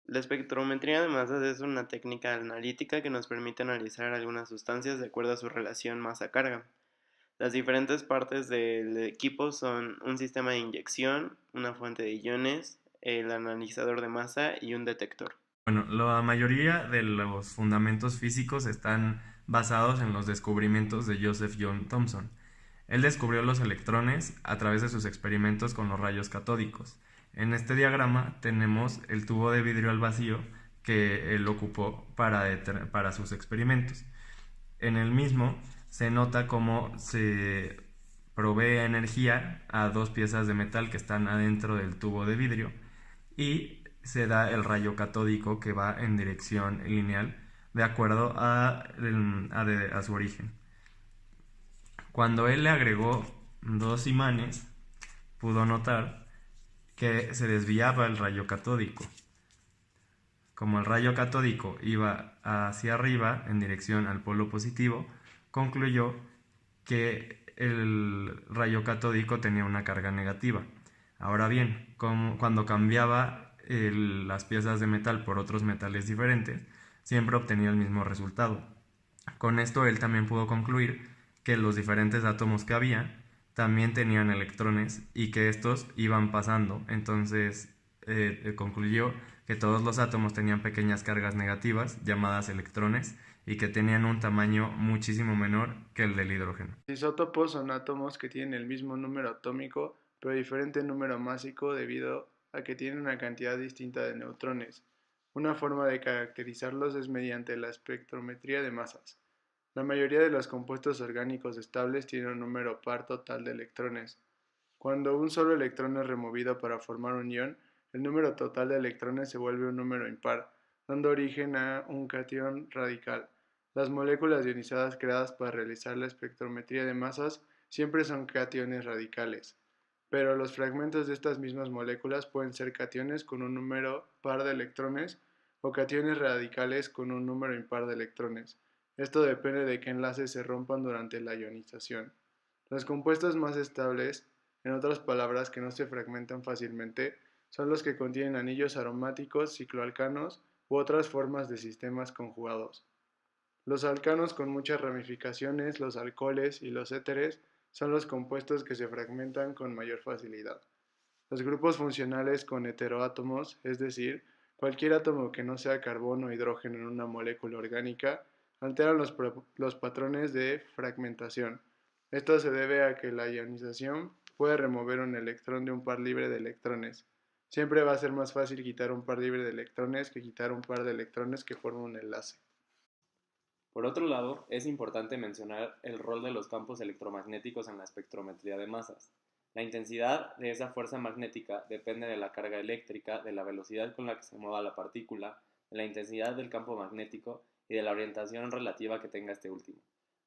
La espectrometría de masas es una técnica analítica que nos permite analizar algunas sustancias de acuerdo a su relación masa-carga. Las diferentes partes del equipo son un sistema de inyección, una fuente de iones, el analizador de masa y un detector. Bueno, la mayoría de los fundamentos físicos están basados en los descubrimientos de Joseph John Thomson. Él descubrió los electrones a través de sus experimentos con los rayos catódicos. En este diagrama tenemos el tubo de vidrio al vacío que él ocupó para sus experimentos. En el mismo se nota cómo se provee energía a dos piezas de metal que están adentro del tubo de vidrio y se da el rayo catódico que va en dirección lineal de acuerdo a su origen. Cuando él le agregó dos imanes, pudo notar que se desviaba el rayo catódico. Como el rayo catódico iba hacia arriba en dirección al polo positivo, concluyó que el rayo catódico tenía una carga negativa. Ahora bien, cuando cambiaba las piezas de metal por otros metales diferentes, siempre obtenía el mismo resultado. Con esto él también pudo concluir que los diferentes átomos que había también tenían electrones y que estos iban pasando. Entonces concluyó que todos los átomos tenían pequeñas cargas negativas llamadas electrones y que tenían un tamaño muchísimo menor que el del hidrógeno. Los isótopos son átomos que tienen el mismo número atómico pero diferente número másico debido a que tienen una cantidad distinta de neutrones. Una forma de caracterizarlos es mediante la espectrometría de masas. La mayoría de los compuestos orgánicos estables tienen un número par total de electrones. Cuando un solo electrón es removido para formar un ion, el número total de electrones se vuelve un número impar, dando origen a un catión radical. Las moléculas ionizadas creadas para realizar la espectrometría de masas siempre son cationes radicales, pero los fragmentos de estas mismas moléculas pueden ser cationes con un número par de electrones o cationes radicales con un número impar de electrones. Esto depende de qué enlaces se rompan durante la ionización. Los compuestos más estables, en otras palabras que no se fragmentan fácilmente, son los que contienen anillos aromáticos, cicloalcanos u otras formas de sistemas conjugados. Los alcanos con muchas ramificaciones, los alcoholes y los éteres son los compuestos que se fragmentan con mayor facilidad. Los grupos funcionales con heteroátomos, es decir, cualquier átomo que no sea carbono o hidrógeno en una molécula orgánica, alteran los patrones de fragmentación. Esto se debe a que la ionización puede remover un electrón de un par libre de electrones. Siempre va a ser más fácil quitar un par libre de electrones que quitar un par de electrones que forman un enlace. Por otro lado, es importante mencionar el rol de los campos electromagnéticos en la espectrometría de masas. La intensidad de esa fuerza magnética depende de la carga eléctrica, de la velocidad con la que se mueva la partícula, de la intensidad del campo magnético y de la orientación relativa que tenga este último.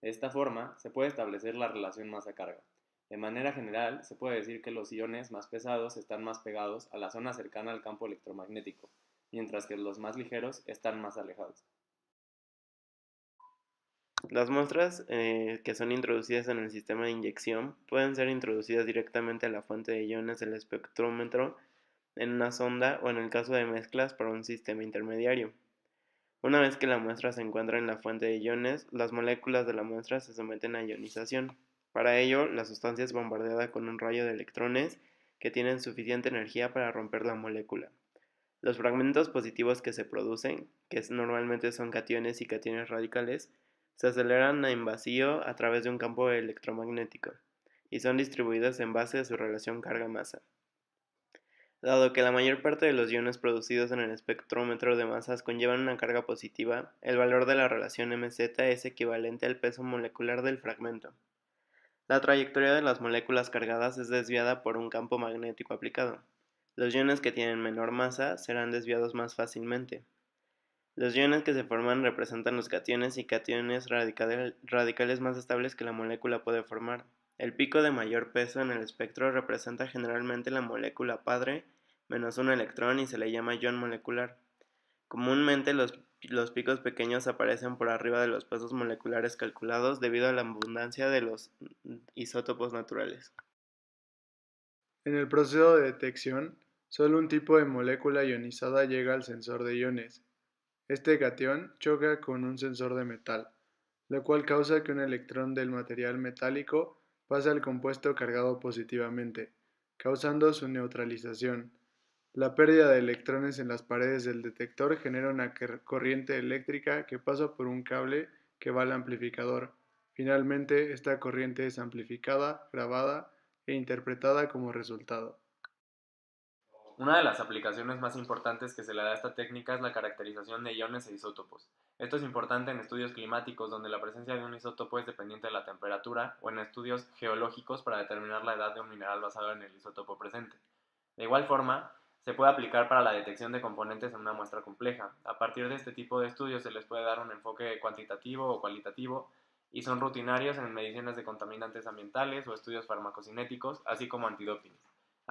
De esta forma, se puede establecer la relación masa-carga. De manera general, se puede decir que los iones más pesados están más pegados a la zona cercana al campo electromagnético, mientras que los más ligeros están más alejados. Las muestras que son introducidas en el sistema de inyección pueden ser introducidas directamente a la fuente de iones del espectrómetro en una sonda o en el caso de mezclas para un sistema intermediario. Una vez que la muestra se encuentra en la fuente de iones, las moléculas de la muestra se someten a ionización. Para ello, la sustancia es bombardeada con un rayo de electrones que tienen suficiente energía para romper la molécula. Los fragmentos positivos que se producen, que normalmente son cationes y cationes radicales, se aceleran en vacío a través de un campo electromagnético y son distribuidos en base a su relación carga-masa. Dado que la mayor parte de los iones producidos en el espectrómetro de masas conllevan una carga positiva, el valor de la relación mz es equivalente al peso molecular del fragmento. La trayectoria de las moléculas cargadas es desviada por un campo magnético aplicado. Los iones que tienen menor masa serán desviados más fácilmente. Los iones que se forman representan los cationes y cationes radicales más estables que la molécula puede formar. El pico de mayor peso en el espectro representa generalmente la molécula padre menos un electrón y se le llama ion molecular. Comúnmente los picos pequeños aparecen por arriba de los pesos moleculares calculados debido a la abundancia de los isótopos naturales. En el proceso de detección, Solo un tipo de molécula ionizada llega al sensor de iones. Este catión choca con un sensor de metal, lo cual causa que un electrón del material metálico pase al compuesto cargado positivamente, causando su neutralización. La pérdida de electrones en las paredes del detector genera una corriente eléctrica que pasa por un cable que va al amplificador. Finalmente, esta corriente es amplificada, grabada e interpretada como resultado. Una de las aplicaciones más importantes que se le da a esta técnica es la caracterización de iones e isótopos. Esto es importante en estudios climáticos donde la presencia de un isótopo es dependiente de la temperatura o en estudios geológicos para determinar la edad de un mineral basado en el isótopo presente. De igual forma, se puede aplicar para la detección de componentes en una muestra compleja. A partir de este tipo de estudios se les puede dar un enfoque cuantitativo o cualitativo y son rutinarios en mediciones de contaminantes ambientales o estudios farmacocinéticos, así como antidoping.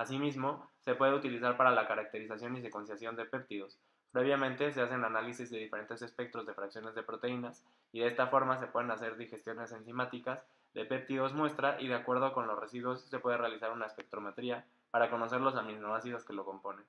Asimismo, se puede utilizar para la caracterización y secuenciación de péptidos. Previamente se hacen análisis de diferentes espectros de fracciones de proteínas y de esta forma se pueden hacer digestiones enzimáticas de péptidos muestra y de acuerdo con los residuos se puede realizar una espectrometría para conocer los aminoácidos que lo componen.